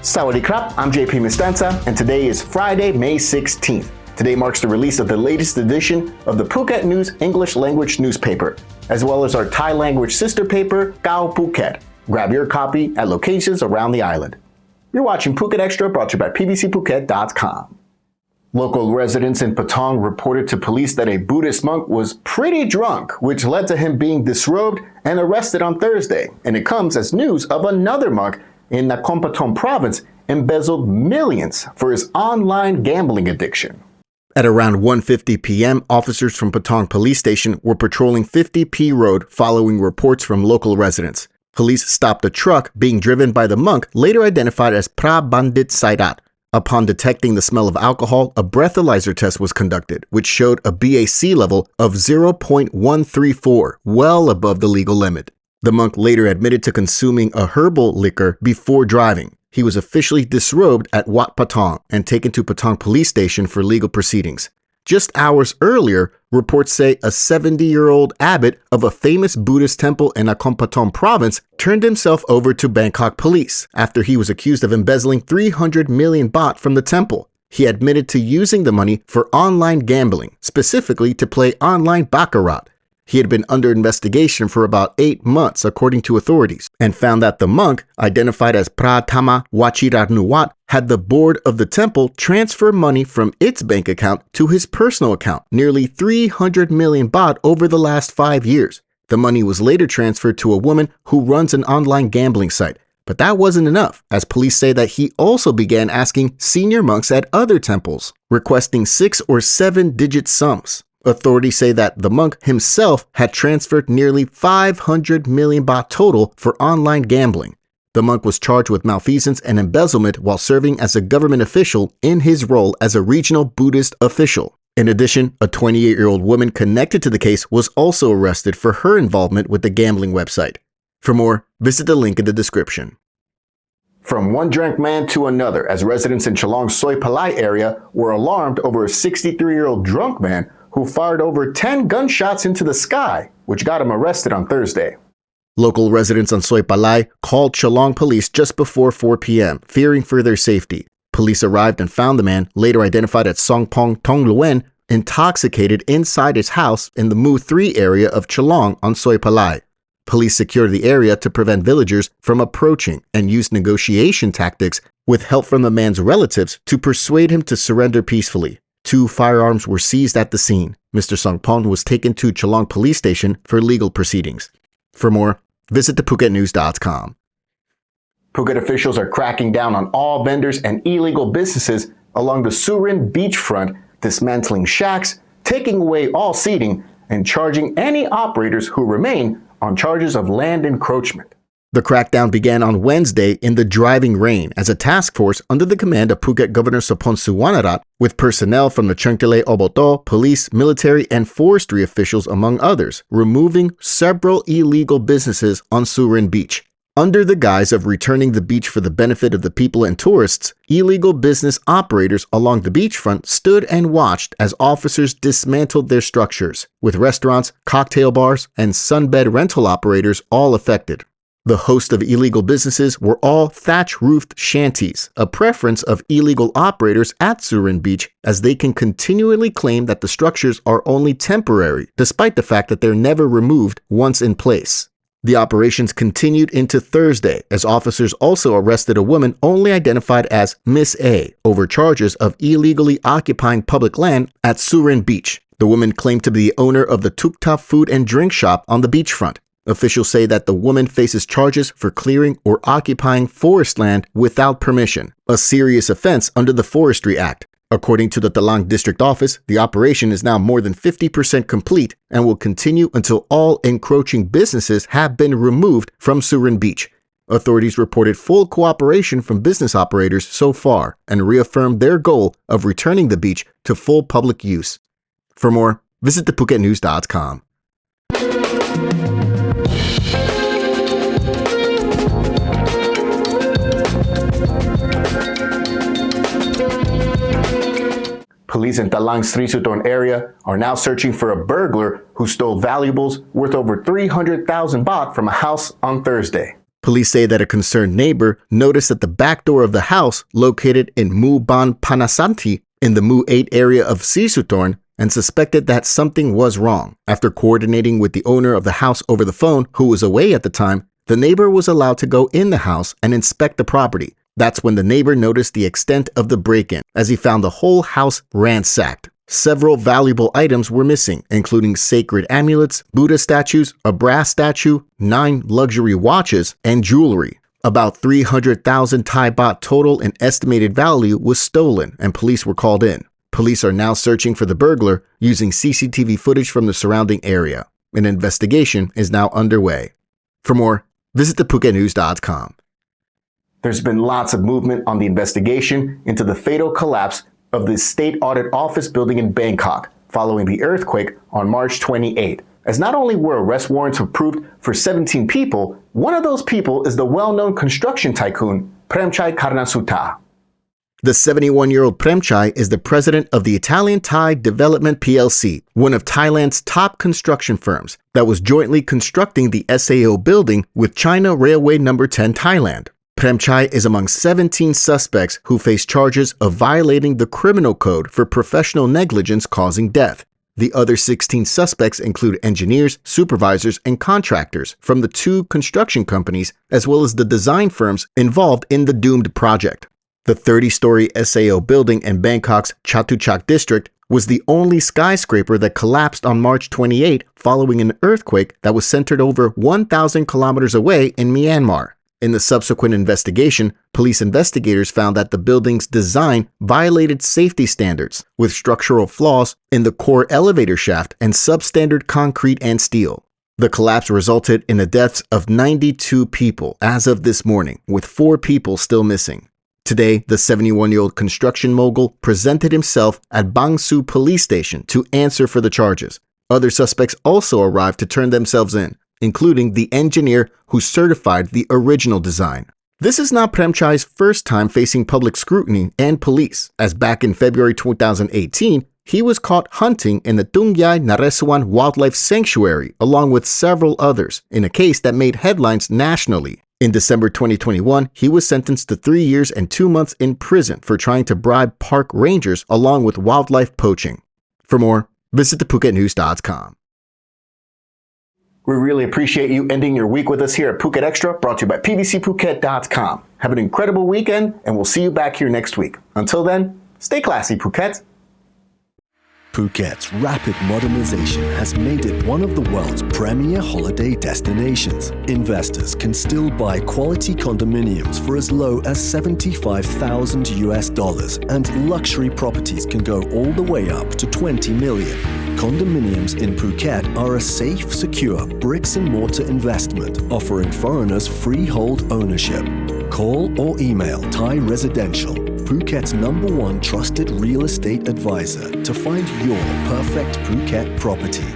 Sawadee krap, I'm JP Mestanza, and today is Friday, May 16th. Today marks the release of the latest edition of the Phuket News English language newspaper, as well as our Thai language sister paper, Kao Phuket. Grab your copy at locations around the island. You're watching Phuket Xtra, brought to you by pbcphuket.com. Local residents in Patong reported to police that a Buddhist monk was pretty drunk, which led to him being disrobed and arrested on Thursday. And it comes as news of another monk in Nakhon Pathom province embezzled millions for his online gambling addiction. At around 1:50 p.m., officers from Patong Police Station were patrolling 50P Road following reports from local residents. Police stopped a truck being driven by the monk, later identified as Pra Bandit Sairat. Upon detecting the smell of alcohol, a breathalyzer test was conducted, which showed a BAC level of 0.134, well above the legal limit. The monk later admitted to consuming a herbal liquor before driving. He was officially disrobed at Wat Patong and taken to Patong Police Station for legal proceedings. Just hours earlier, reports say a 70-year-old abbot of a famous Buddhist temple in Nakhon Pathom province turned himself over to Bangkok police after he was accused of embezzling 300 million baht from the temple. He admitted to using the money for online gambling, specifically to play online baccarat. He had been under investigation for about 8 months, according to authorities, and found that the monk, identified as Pratama Wachirarnuwat, had the board of the temple transfer money from its bank account to his personal account, nearly 300 million baht over the last 5 years. The money was later transferred to a woman who runs an online gambling site. But that wasn't enough, as police say that he also began asking senior monks at other temples, requesting 6 or 7-digit sums. Authorities say that the monk himself had transferred nearly 500 million baht total for online gambling. The monk was charged with malfeasance and embezzlement while serving as a government official in his role as a regional Buddhist official. In addition, a 28-year-old woman connected to the case was also arrested for her involvement with the gambling website. For more, visit the link in the description. From one drunk man to another, as residents in Chalong's Soi Palai area were alarmed over a 63-year-old drunk man who fired over 10 gunshots into the sky, which got him arrested on Thursday. Local residents on Soi Palai called Chalong police just before 4 p.m., fearing for their safety. Police arrived and found the man, later identified as Songpong Tongluen, intoxicated inside his house in the Mu 3 area of Chalong on Soi Palai. Police secured the area to prevent villagers from approaching and used negotiation tactics with help from the man's relatives to persuade him to surrender peacefully. 2 firearms were seized at the scene. Mr. Songpong was taken to Chalong Police Station for legal proceedings. For more, visit thephuket.news.com. Phuket officials are cracking down on all vendors and illegal businesses along the Surin Beach front, dismantling shacks, taking away all seating, and charging any operators who remain on charges of land encroachment. The crackdown began on Wednesday in the driving rain as a task force under the command of Phuket Governor Sopon Suwanarat, with personnel from the Chengtele Oboto, police, military, and forestry officials, among others, removing several illegal businesses on Surin Beach. Under the guise of returning the beach for the benefit of the people and tourists, illegal business operators along the beachfront stood and watched as officers dismantled their structures, with restaurants, cocktail bars, and sunbed rental operators all affected. The host of illegal businesses were all thatch-roofed shanties, a preference of illegal operators at Surin Beach, as they can continually claim that the structures are only temporary, despite the fact that they're never removed once in place. The operations continued into Thursday, as officers also arrested a woman only identified as Miss A over charges of illegally occupying public land at Surin Beach. The woman claimed to be the owner of the Tukta food and drink shop on the beachfront. Officials say that the woman faces charges for clearing or occupying forest land without permission, a serious offense under the Forestry Act. According to the Talang District Office, the operation is now more than 50% complete and will continue until all encroaching businesses have been removed from Surin Beach. Authorities reported full cooperation from business operators so far and reaffirmed their goal of returning the beach to full public use. For more, visit thephuket.news.com. Police in Talang's Sri Suton area are now searching for a burglar who stole valuables worth over 300,000 baht from a house on Thursday. Police say that a concerned neighbor noticed that the back door of the house, located in Mu Ban Panasanti in the Mu 8 area of Sisutorn, and suspected that something was wrong. After coordinating with the owner of the house over the phone, who was away at the time, the neighbor was allowed to go in the house and inspect the property. That's when the neighbor noticed the extent of the break-in, as he found the whole house ransacked. Several valuable items were missing, including sacred amulets, Buddha statues, a brass statue, 9 luxury watches, and jewelry. About 300,000 Thai baht total in estimated value was stolen, and police were called in. Police are now searching for the burglar using CCTV footage from the surrounding area. An investigation is now underway. For more, visit thephuket.news.com. There's been lots of movement on the investigation into the fatal collapse of the State Audit Office building in Bangkok following the earthquake on March 28, as not only were arrest warrants approved for 17 people, one of those people is the well-known construction tycoon, Premchai Karnasuta. The 71-year-old Premchai is the president of the Italian-Thai Development PLC, one of Thailand's top construction firms that was jointly constructing the SAO building with China Railway No. 10 Thailand. Premchai is among 17 suspects who face charges of violating the criminal code for professional negligence causing death. The other 16 suspects include engineers, supervisors, and contractors from the 2 construction companies, as well as the design firms involved in the doomed project. The 30-story SAO building in Bangkok's Chatuchak district was the only skyscraper that collapsed on March 28 following an earthquake that was centered over 1,000 kilometers away in Myanmar. In the subsequent investigation, police investigators found that the building's design violated safety standards, with structural flaws in the core elevator shaft and substandard concrete and steel. The collapse resulted in the deaths of 92 people as of this morning, with 4 people still missing. Today, the 71-year-old construction mogul presented himself at Bangsu police station to answer for the charges. Other suspects also arrived to turn themselves in, including the engineer who certified the original design. This is not Premchai's first time facing public scrutiny and police, as back in February 2018, he was caught hunting in the Tungyai Naresuan Wildlife Sanctuary along with several others in a case that made headlines nationally. In December 2021, he was sentenced to 3 years and 2 months in prison for trying to bribe park rangers along with wildlife poaching. For more, visit thephuket.news.com. We really appreciate you ending your week with us here at Phuket Extra, brought to you by pvcphuket.com. Have an incredible weekend, and we'll see you back here next week. Until then, stay classy, Phuket. Phuket's rapid modernization has made it one of the world's premier holiday destinations. Investors can still buy quality condominiums for as low as $75,000 and luxury properties can go all the way up to 20 million. Condominiums in Phuket are a safe, secure bricks-and-mortar investment offering foreigners freehold ownership. Call or email Thai Residential, Phuket's #1 trusted real estate advisor, to find your perfect Phuket property.